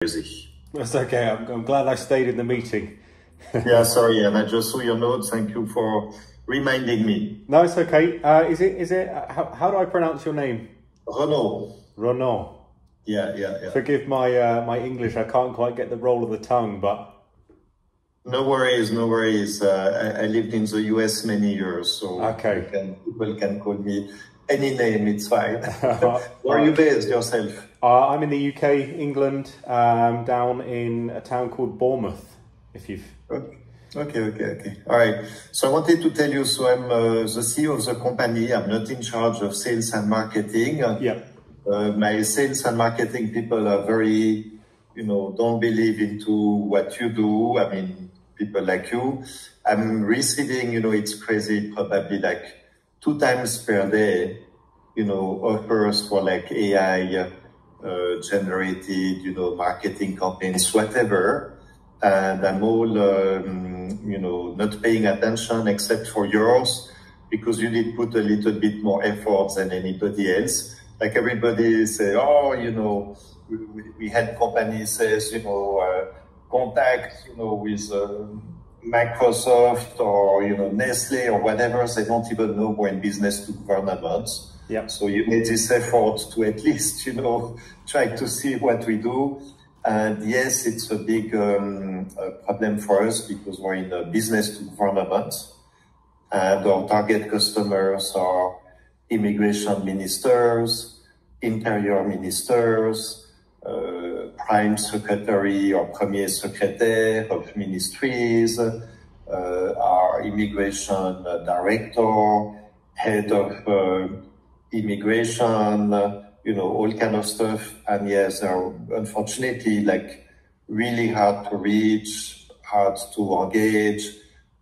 Crazy. That's okay. I'm glad I stayed in the meeting. Yeah, sorry, and I just saw your note. Thank you for reminding me. No, it's okay. How do I pronounce your name? Renaud. Renaud. Yeah. Forgive my my English. I can't quite get the roll of the tongue, but no worries, no worries. I lived in the US many years, so okay. People can call me any name. It's fine. Where are you based yourself? I'm in the UK, England, down in a town called Bournemouth. If you've Okay. All right. So I wanted to tell you. So I'm the CEO of the company. I'm not in charge of sales and marketing. Yeah. My sales and marketing people are very, don't believe into what you do. I mean, people like you. I'm receiving, it's crazy, probably like 2 times per day, offers for like AI generated, marketing campaigns, whatever. And I'm all, not paying attention except for yours, because you did put a little bit more effort than anybody else. Like everybody say, we had companies says, contact, with Microsoft or, Nestle or whatever. They don't even know we're in business to governments. Yeah. So you need this effort to at least, try to see what we do. And yes, it's a big problem for us because we're in a business to government, and our target customers are immigration ministers, interior ministers, prime secretary or premier secretary of ministries, our immigration director, head of immigration, all kind of stuff. And yes, they're unfortunately like really hard to reach, hard to engage,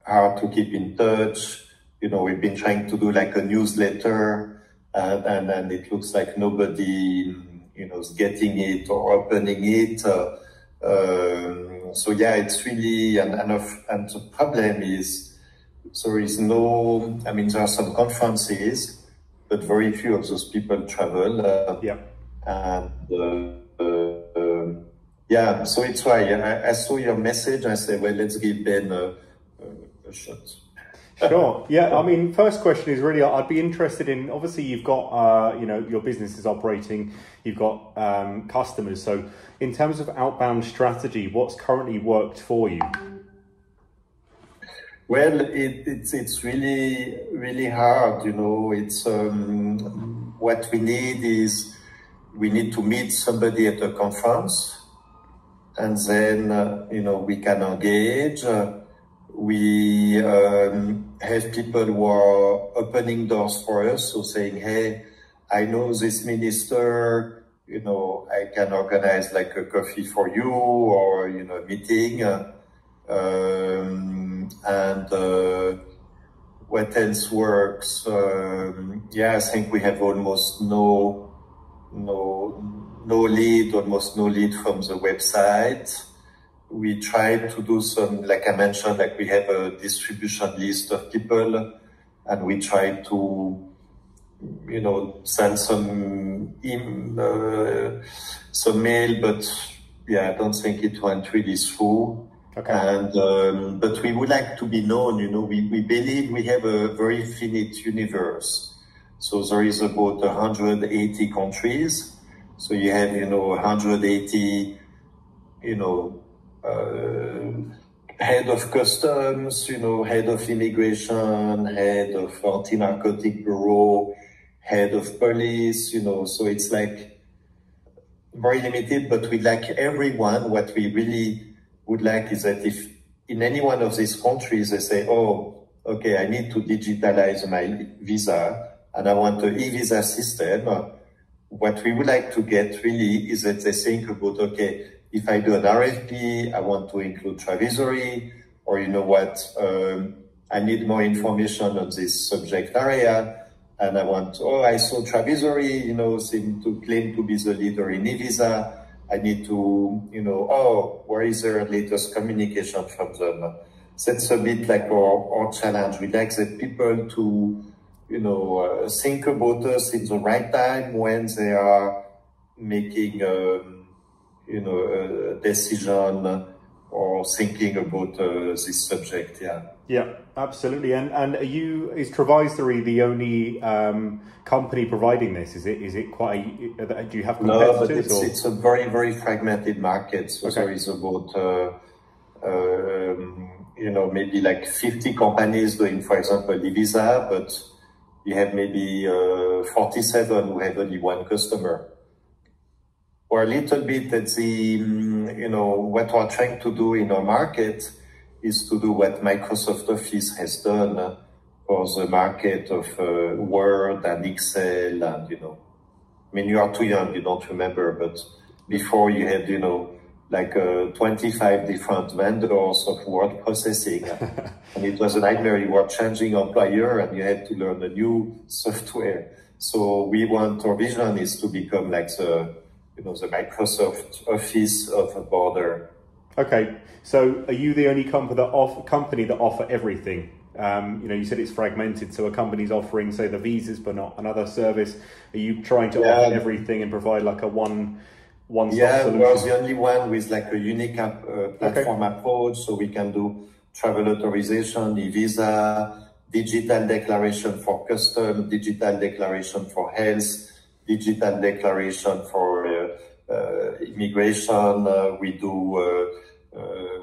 hard to keep in touch. We've been trying to do like a newsletter, and it looks like nobody, is getting it or opening it. So yeah, it's really, and the problem is there is no, there are some conferences, but very few of those people travel. And so it's why I saw your message. I said, well, let's give Ben a shot. Sure. Yeah. First question is really, I'd be interested in, obviously you've got, your business is operating, you've got customers. So in terms of outbound strategy, what's currently worked for you? Well, it's really, really hard. It's what we need is we need to meet somebody at a conference, and then we can engage. We have people who are opening doors for us, so saying, "Hey, I know this minister. I can organize like a coffee for you or a meeting." And what else works? I think we have almost no lead from the website. We try to do some, like I mentioned, like we have a distribution list of people, and we try to, send some mail, but I don't think it went really through. Okay. And but we would like to be known. We believe we have a very finite universe. So there is about 180 countries. So you have 180 head of customs, head of immigration, head of anti-narcotic bureau, head of police. So it's like very limited. But we like everyone. What we really would like is that if in any one of these countries they say, oh, okay, I need to digitalize my visa and I want an e-visa system, what we would like to get really is that they think about, okay, if I do an RFP, I want to include Travisory, or I need more information on this subject area, and I saw Travisory, seem to claim to be the leader in e-visa. I need to, where is their latest communication from them? That's a bit like our challenge. We like the people to, think about us in the right time when they are making decision or thinking about this subject. Yeah. Yeah, absolutely. And is Travaisery the only company providing this? Is it quite? Do you have competitors? No, but it's a very, very fragmented market. So there is about maybe like 50 companies doing, for example, e-visa, but you have maybe 47 who have only one customer. Or a little bit at the, what we're trying to do in our market is to do what Microsoft Office has done for the market of Word and Excel and, I mean, you are too young, you don't remember, but before you had, 25 different vendors of word processing. And it was a nightmare. You were changing employer and you had to learn a new software. So our vision is to become like the Microsoft Office of a border. Okay, so are you the only company that offer everything? You said it's fragmented, so a company's offering, say, the visas, but not another service. Are you trying to offer everything and provide like a one-stop solution? We're the only one with like a unique platform approach, so we can do travel authorization, e-visa, digital declaration for custom, digital declaration for health, digital declaration for immigration.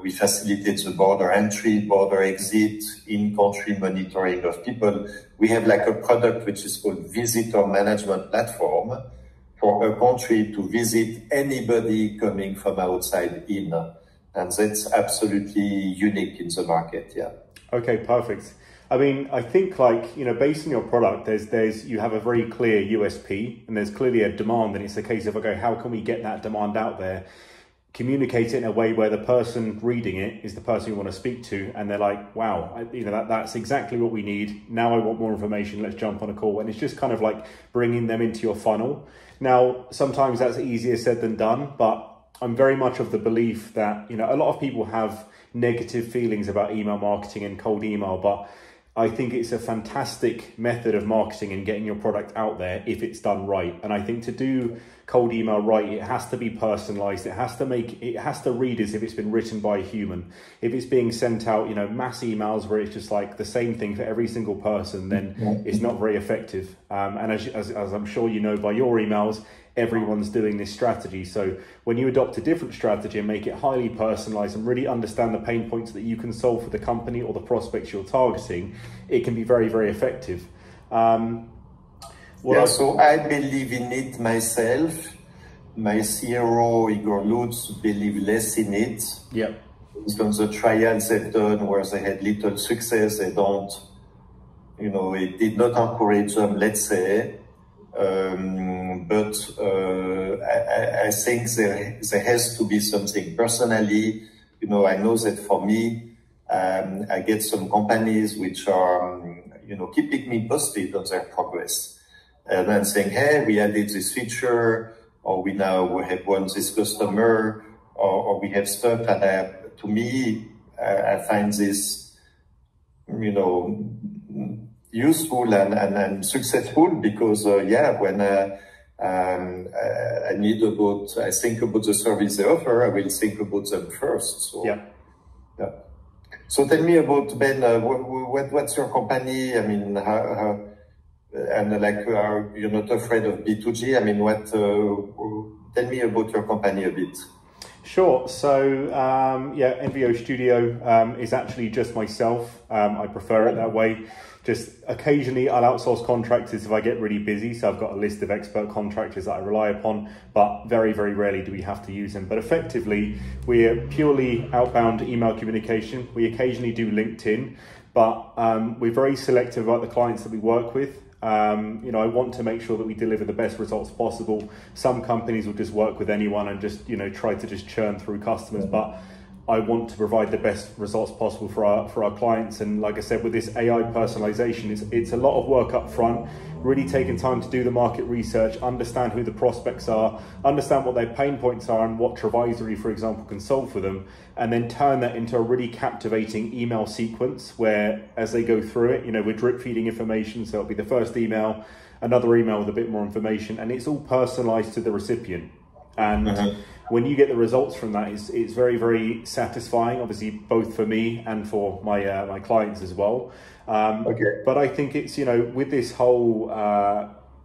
We facilitate the border entry, border exit, in-country monitoring of people. We have like a product which is called Visitor Management Platform for a country to visit anybody coming from outside in. And that's absolutely unique in the market, yeah. Okay, perfect. I mean, I think based on your product, you have a very clear USP and there's clearly a demand, and it's a case of, okay, how can we get that demand out there? Communicate it in a way where the person reading it is the person you want to speak to, and they're like, wow, that's exactly what we need. Now I want more information. Let's jump on a call. And it's just kind of like bringing them into your funnel. Now, sometimes that's easier said than done, but I'm very much of the belief that, a lot of people have negative feelings about email marketing and cold email, but I think it's a fantastic method of marketing and getting your product out there if it's done right. And I think to do cold email right, it has to be personalized. It has to read as if it's been written by a human. If it's being sent out, mass emails where it's just like the same thing for every single person, then it's not very effective. And as I'm sure you know by your emails, everyone's doing this strategy. So when you adopt a different strategy and make it highly personalized and really understand the pain points that you can solve for the company or the prospects you're targeting, it can be very, very effective. So I believe in it myself. My CRO, Igor Lutz, believe less in it. Yeah. On the trials they've done where they had little success, it did not encourage them, let's say. But I think there has to be something. Personally, I know that for me, I get some companies which are, keeping me posted on their progress. And then saying, hey, we added this feature, or we have won this customer, or we have stuff. And to me, I find this, useful and successful because, when I think about the service they offer, I will think about them first. So, yeah. So tell me about, Ben, what's your company? I mean, how you're not afraid of B2G? I mean, tell me about your company a bit. Sure. So, NVO Studio is actually just myself. I prefer it that way. Just occasionally I'll outsource contractors if I get really busy. So I've got a list of expert contractors that I rely upon, but very, very rarely do we have to use them. But effectively, we're purely outbound email communication. We occasionally do LinkedIn, but we're very selective about the clients that we work with. I want to make sure that we deliver the best results possible. Some companies will just work with anyone and just, try to just churn through customers, but I want to provide the best results possible for our clients. And like I said, with this AI personalization, it's a lot of work up front, really taking time to do the market research, understand who the prospects are, understand what their pain points are and what Travaisery, for example, can solve for them, and then turn that into a really captivating email sequence where as they go through it, we're drip feeding information. So it'll be the first email, another email with a bit more information, and it's all personalized to the recipient. And when you get the results from that, it's very, very satisfying, obviously, both for me and for my my clients as well. But I think it's, you know, with this whole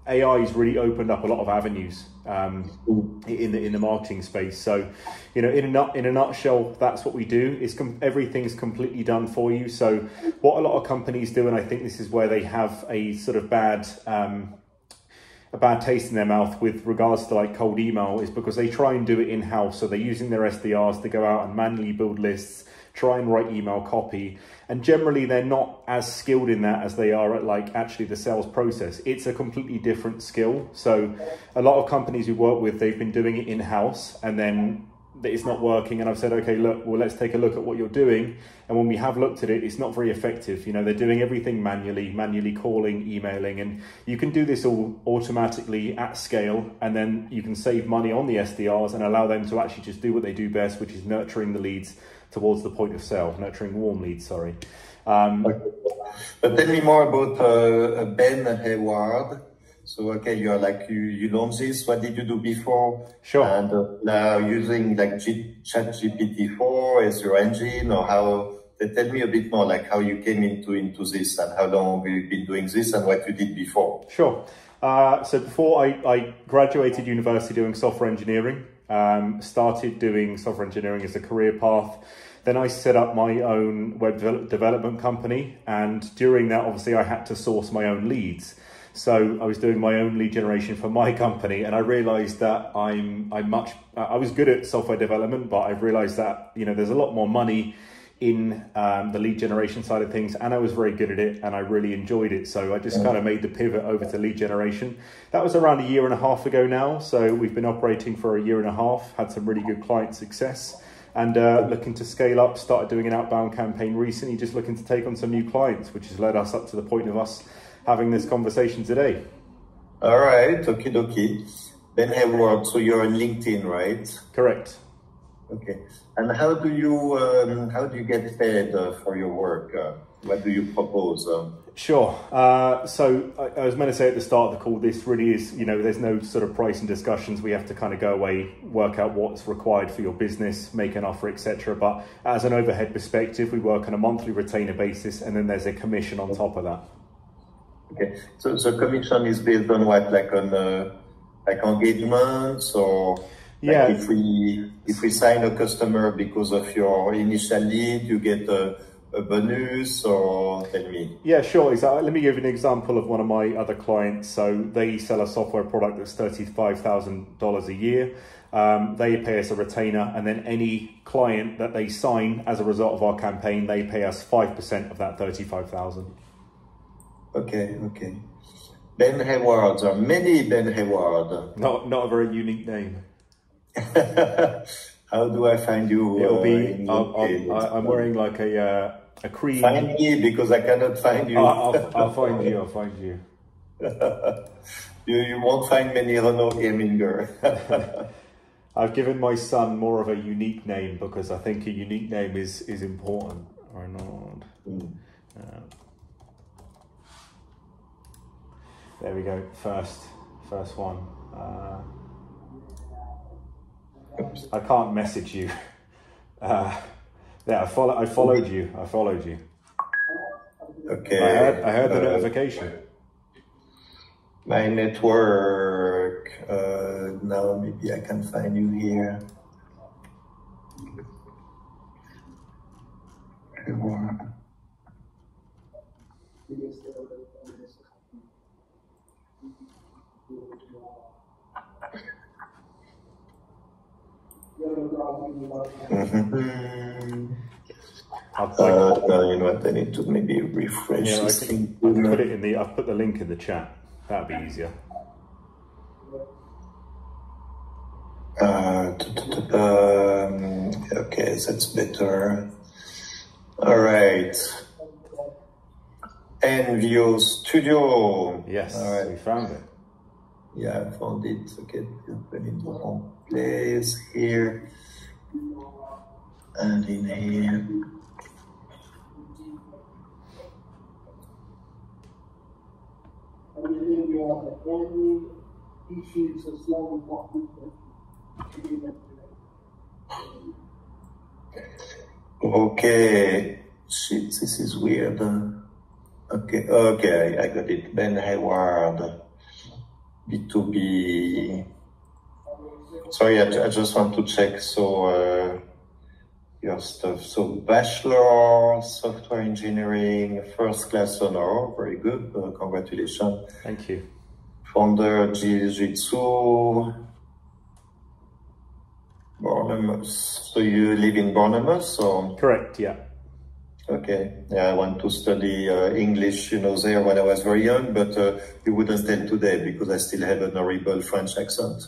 AI has really opened up a lot of avenues in the marketing space. So, you know, in a nutshell, that's what we do. Everything's completely done for you. So what a lot of companies do, and I think this is where they have a sort of bad taste in their mouth with regards to like cold email, is because they try and do it in-house. So they're using their SDRs to go out and manually build lists, try and write email copy, and generally they're not as skilled in that as they are at like actually the sales process. It's a completely different skill. So a lot of companies we work with, they've been doing it in-house, and then it's not working, and I've said, okay, look, well, let's take a look at what you're doing. And when we have looked at it, it's not very effective. You know, they're doing everything manually calling, emailing, and you can do this all automatically at scale, and then you can save money on the SDRs and allow them to actually just do what they do best, which is nurturing the leads towards the point of sale, nurturing warm leads, sorry. Okay. But tell me more about Ben Hayward. So, okay, you launched this. What did you do before? Sure. And now using like ChatGPT-4 as your engine, or how? Tell me a bit more, like how you came into this, and how long you've been doing this, and what you did before. Sure. So before I graduated university doing software engineering, started doing software engineering as a career path. Then I set up my own web development company, and during that, obviously, I had to source my own leads. So I was doing my own lead generation for my company, and I realized that I was good at software development, but I realized that, you know, there's a lot more money in the lead generation side of things, and I was very good at it, and I really enjoyed it. So I just kind of made the pivot over to lead generation. That was around 1.5 years ago now. So we've been operating for 1.5 years, had some really good client success, and looking to scale up. Started doing an outbound campaign recently, just looking to take on some new clients, which has led us up to the point of us having this conversation today. All right, okie dokie. Ben Hayward, so you're on LinkedIn, right? Correct. Okay. And how do you get paid for your work? What do you propose? Sure. So I was meant to say at the start of the call, this really is, you know, there's no sort of pricing discussions. We have to kind of go away, work out what's required for your business, make an offer, etc. But as an overhead perspective, we work on a monthly retainer basis, and then there's a commission on top of that. Okay. So commission is based on what, like on like engagements, or yeah, like if we sign a customer because of your initial lead, you get a bonus, or tell me? Yeah, sure. Exactly. Let me give you an example of one of my other clients. So they sell a software product that's $35,000 a year. They pay us a retainer, and then any client that they sign as a result of our campaign, they pay us 5% of that 35,000. Okay. Ben Hayward, there are many Ben Hayward. Not a very unique name. How do I find you? It'll be. I'm wearing like a cream. Find me, because I cannot find you. I'll find you. I'll find you. You won't find many Renault Gaminger. I've given my son more of a unique name because I think a unique name is important. Renault. There we go. First one. I can't message you. Yeah, I followed you. Okay. I heard the notification. My network. Now maybe I can find you here. No, you know what? I need to maybe refresh this thing. I've put the link in the chat. That'd be easier. Okay, that's better. All right. Envio Studio. Yes, all right. We found it. Yeah, I found it. Okay, open in the wrong place here. And in here. Okay. Shit, this is weird. Okay, I got it. Ben Hayward, B2B. Sorry, I just want to check. So, your stuff. So, bachelor, software engineering, first class honor. Very good. Congratulations. Thank you. Founder, Jiu-Jitsu. Bournemouth. So you live in Bournemouth, or? Correct, yeah. Okay. Yeah, I went to study English, there when I was very young, but you wouldn't tell today because I still have an horrible French accent.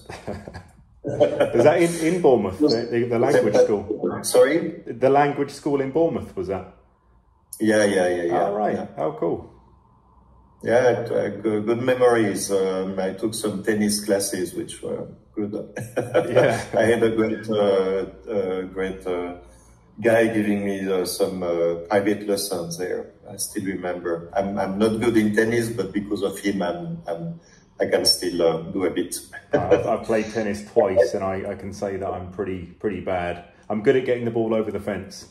Was that in Bournemouth, the language school? Sorry? The language school in Bournemouth, was that? Yeah. Oh, right. Yeah. Oh, cool. Yeah, good memories. I took some tennis classes, which were good. Yeah. I had a great guy giving me some private lessons there. I still remember. I'm not good in tennis, but because of him, I can still do a bit. I've played tennis twice, and I can say that I'm pretty bad. I'm good at getting the ball over the fence.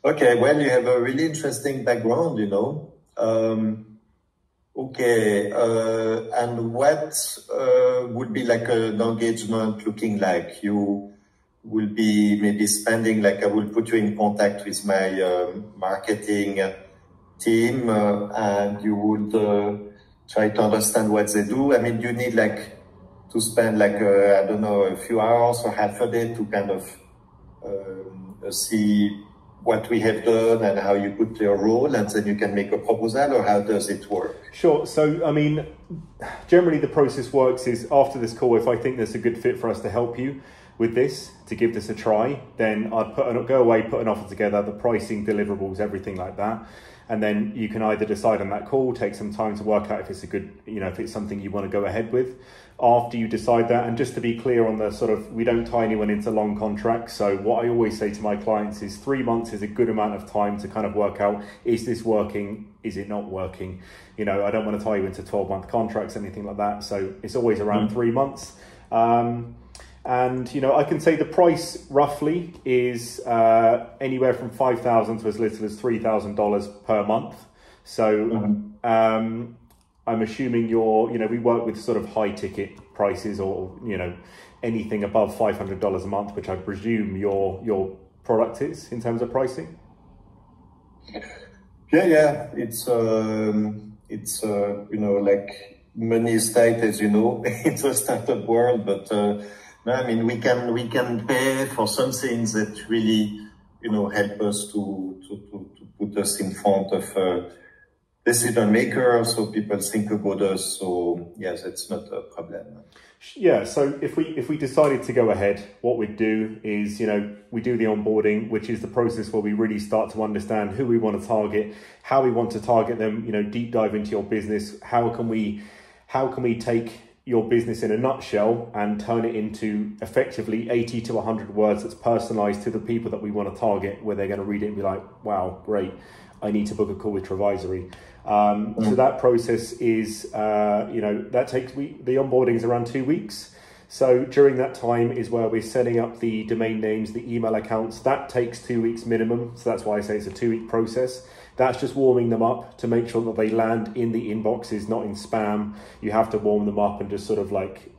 Okay, well, you have a really interesting background, Okay, and what would be like an engagement looking like? You will be maybe spending, I will put you in contact with my marketing team, and you would try to understand what they do. I mean, you need to spend I don't know, a few hours or half a day to kind of see what we have done and how you put your role, and then you can make a proposal, or how does it work? Sure. So, I mean, generally the process works is after this call, if I think there's a good fit for us to help you with this, to give this a try, then I'd go away, put an offer together, the pricing, deliverables, everything like that. And then you can either decide on that call, take some time to work out if it's a good, if it's something you want to go ahead with. After you decide that, and just to be clear on the we don't tie anyone into long contracts. So what I always say to my clients is 3 months is a good amount of time to kind of work out, is this working? Is it not working? I don't want to tie you into 12-month contracts, anything like that. So it's always around 3 months. And, I can say the price roughly is anywhere from $5,000 to as little as $3,000 per month. So I'm assuming we work with sort of high ticket prices, or, anything above $500 a month, which I presume your product is in terms of pricing. Yeah. It's money is tight, as you know, in the startup world, but no, I mean, we can pay for some things that really, help us to put us in front of decision makers, so people think about us. So yes, that's not a problem. Yeah. So if we decided to go ahead, what we'd do is, we do the onboarding, which is the process where we really start to understand who we want to target, how we want to target them, deep dive into your business. How can we take your business in a nutshell and turn it into effectively 80 to 100 words that's personalized to the people that we want to target, where they're going to read it and be like, wow, great, I need to book a call with Trivisory. So that process is, that takes the onboarding is around 2 weeks. So during that time is where we're setting up the domain names, the email accounts. That takes 2 weeks minimum. So that's why I say it's a 2-week process. That's just warming them up to make sure that they land in the inboxes, not in spam. You have to warm them up, and just sort of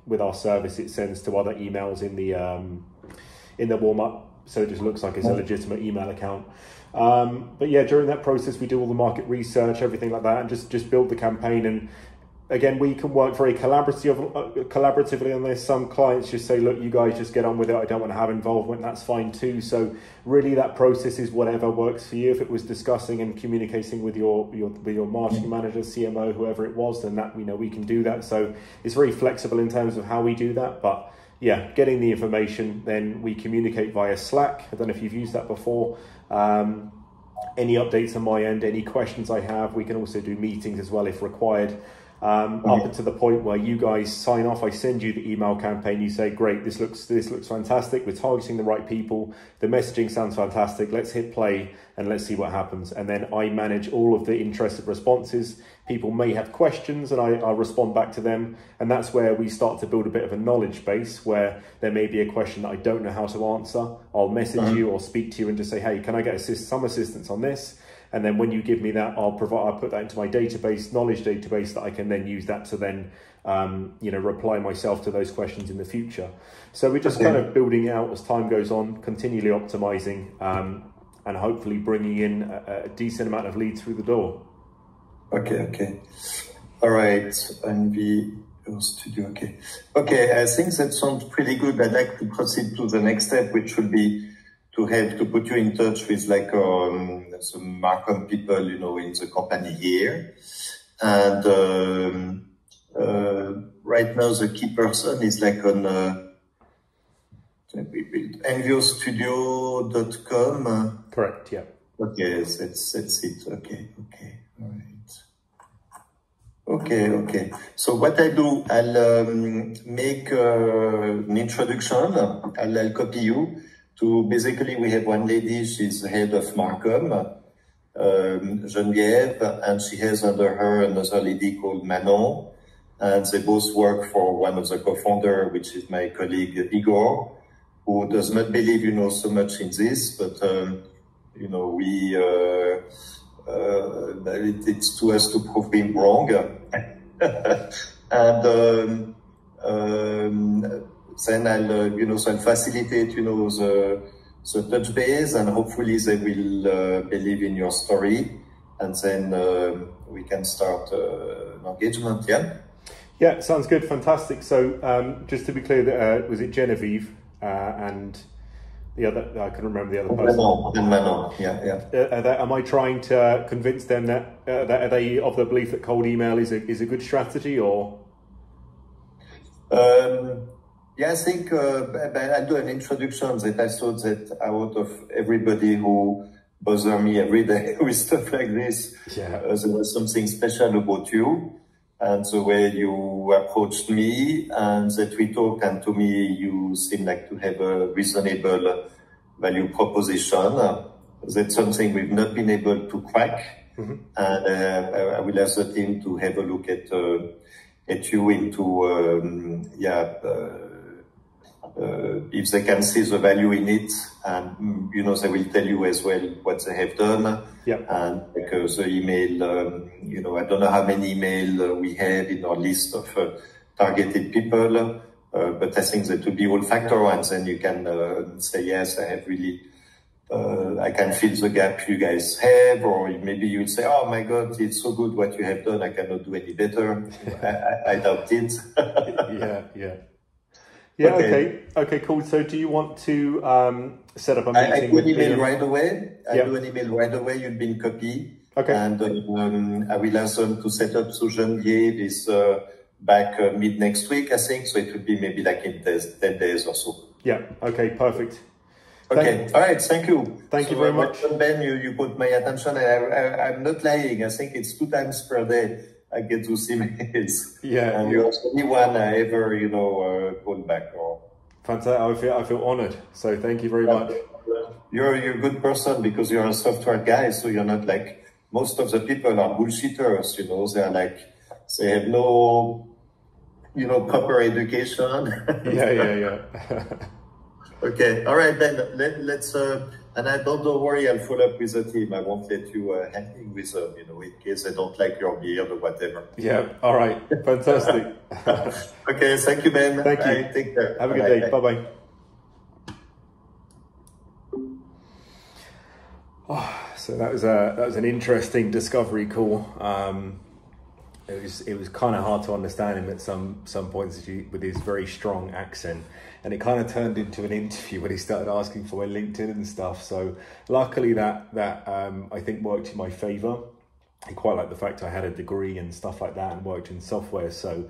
with our service, it sends to other emails in the warm up. So it just looks like it's a legitimate email account. But yeah, during that process, we do all the market research, everything like that, and just build the campaign. And again, we can work very collaboratively on this. Some clients just say, look, you guys just get on with it. I don't want to have involvement. That's fine too. So really that process is whatever works for you. If it was discussing and communicating with your marketing manager, CMO, whoever it was, then that, we can do that. So it's very flexible in terms of how we do that. But yeah, getting the information, then we communicate via Slack. I don't know if you've used that before. Any updates on my end, any questions I have, we can also do meetings as well if required. up to the point where you guys sign off. I send you the email campaign. You say, great, this looks fantastic. We're targeting the right people. The messaging sounds fantastic. Let's hit play and let's see what happens. And then I manage all of the interested responses. People may have questions and I respond back to them. And that's where we start to build a bit of a knowledge base where there may be a question that I don't know how to answer. I'll message you or speak to you and just say, hey, can I get some assistance on this? And then when you give me that, I'll put that into my database, knowledge database, that I can then use that to then, reply myself to those questions in the future. So we're just kind of building it out as time goes on, continually optimizing, and hopefully bringing in a decent amount of leads through the door. Okay. All right. NVO Studio. Okay. I think that sounds pretty good. I'd like to proceed to the next step, which would be to put you in touch with some Marcom people, in the company here. And right now the key person is on nvostudio.com. Correct, yeah. Okay, that's it. Okay. All right. Okay. So what I do, I'll make an introduction. I'll copy you. Basically, we have one lady, she's head of Marcom, Geneviève, and she has under her another lady called Manon, and they both work for one of the co-founders, which is my colleague Igor, who does not believe, so much in this, but, it's to us to prove him wrong. And, then I'll, I'll facilitate, the touch base, and hopefully they will believe in your story, and then we can start an engagement. Yeah, sounds good, fantastic. So just to be clear, was it Geneviève and the other? I couldn't remember the other person. Manon. Yeah. Am I trying to convince them that are they of the belief that cold email is a good strategy, or? Yeah, I think I'll do an introduction that I thought that out of everybody who bother me every day with stuff like this, there was something special about you and the way you approached me and that we talk, and to me you seem like to have a reasonable value proposition. That's something we've not been able to crack. And I will ask the team to have a look at you into, if they can see the value in it, and they will tell you as well what they have done. And because the email, I don't know how many email we have in our list of targeted people, but I think that would be all factor, and then you can say, yes, I have really, I can fill the gap you guys have, or maybe you'd say, oh my God, it's so good what you have done, I cannot do any better. I doubt it. Yeah, okay, cool. So do you want to set up a meeting? I do an email right away. You'll be in copy. Okay. And I will ask them to set up. So Geneviève is back mid next week, I think. So it will be maybe like in 10 days or so. Yeah, okay, perfect. Okay, all right, thank you. Thank you very much. Ben, you put my attention. I'm not lying. I think it's 2 times per day I get those emails. Yeah. And you're the only one I ever, called back. Fantastic. I feel honored. So thank you very much. You're a good person because you're a software guy. So you're not like most of the people are bullshitters. They're like, they have no, proper education. Yeah. Okay. All right, then let's, and don't worry, I'll follow up with the team. I won't let you hang with them, in case they don't like your beard or whatever. Yeah. All right. Fantastic. Okay. Thank you, Ben. Thank you. Bye. Take care. Have a good day. Bye-bye. So that was an interesting discovery call. It was kind of hard to understand him at some points with his very strong accent, and it kind of turned into an interview when he started asking for my LinkedIn and stuff. So luckily that I think worked in my favor. I quite like the fact I had a degree and stuff like that and worked in software. So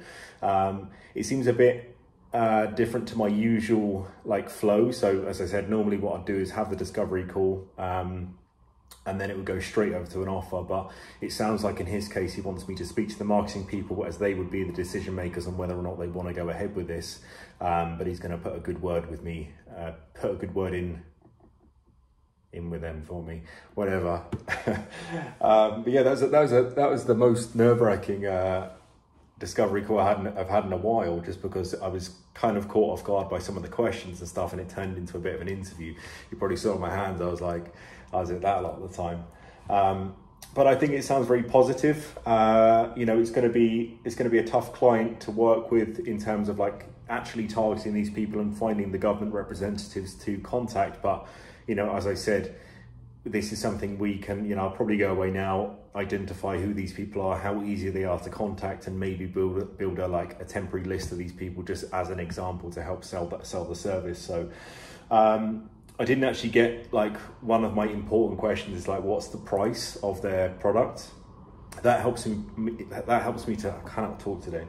it seems a bit different to my usual flow. So as I said, normally what I'd do is have the discovery call, and then it would go straight over to an offer. But it sounds like in his case, he wants me to speak to the marketing people as they would be the decision makers on whether or not they want to go ahead with this. But he's going to put a good word with me, put a good word in with them for me, whatever. But yeah, that was the most nerve-wracking discovery call I've had in a while, just because I was kind of caught off guard by some of the questions and stuff, and it turned into a bit of an interview. You probably saw in my hands, I was at that a lot of the time. But I think it sounds very positive. You know, it's going to be a tough client to work with in terms of like actually targeting these people and finding the government representatives to contact. But, you know, as I said, this is something we can, you know, I'll probably go away now, identify who these people are, how easy they are to contact, and maybe build a temporary list of these people just as an example to help sell the service. So I didn't actually get, like, one of my important questions is like, what's the price of their product? That helps me to, I cannot talk today.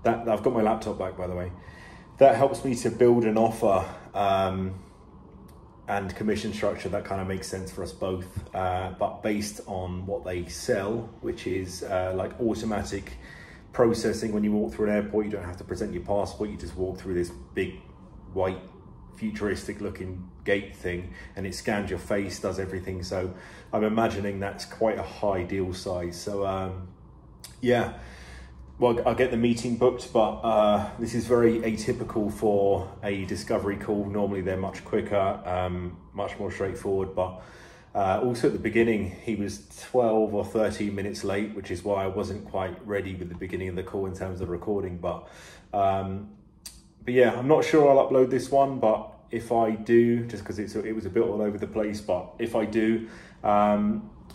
I've got my laptop back, by the way. That helps me to build an offer and commission structure that kind of makes sense for us both, but based on what they sell, which is like automatic processing. When you walk through an airport, you don't have to present your passport, you just walk through this big white futuristic looking gate thing, and it scans your face, does everything. So I'm imagining that's quite a high deal size. So yeah, well, I'll get the meeting booked, but this is very atypical for a discovery call. Normally they're much quicker, much more straightforward, but also at the beginning, he was 12 or 13 minutes late, which is why I wasn't quite ready with the beginning of the call in terms of the recording. But yeah, I'm not sure I'll upload this one, but if I do, just because it was a bit all over the place, but if I do,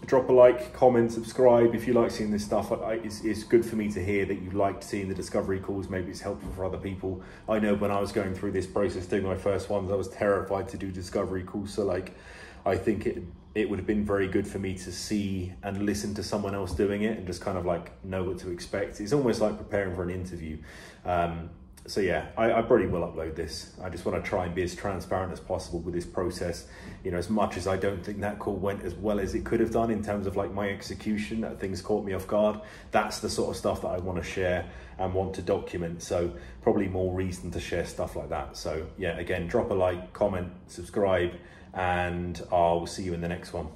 drop a like, comment, subscribe if you like seeing this stuff. It's good for me to hear that you liked seeing the discovery calls. Maybe it's helpful for other people. I know when I was going through this process, doing my first ones, I was terrified to do discovery calls. So like, I think it would have been very good for me to see and listen to someone else doing it and just kind of like know what to expect. It's almost like preparing for an interview. So yeah, I probably will upload this. I just want to try and be as transparent as possible with this process. You know, as much as I don't think that call went as well as it could have done in terms of like my execution, that things caught me off guard. That's the sort of stuff that I want to share and want to document. So probably more reason to share stuff like that. So yeah, again, drop a like, comment, subscribe, and I'll see you in the next one.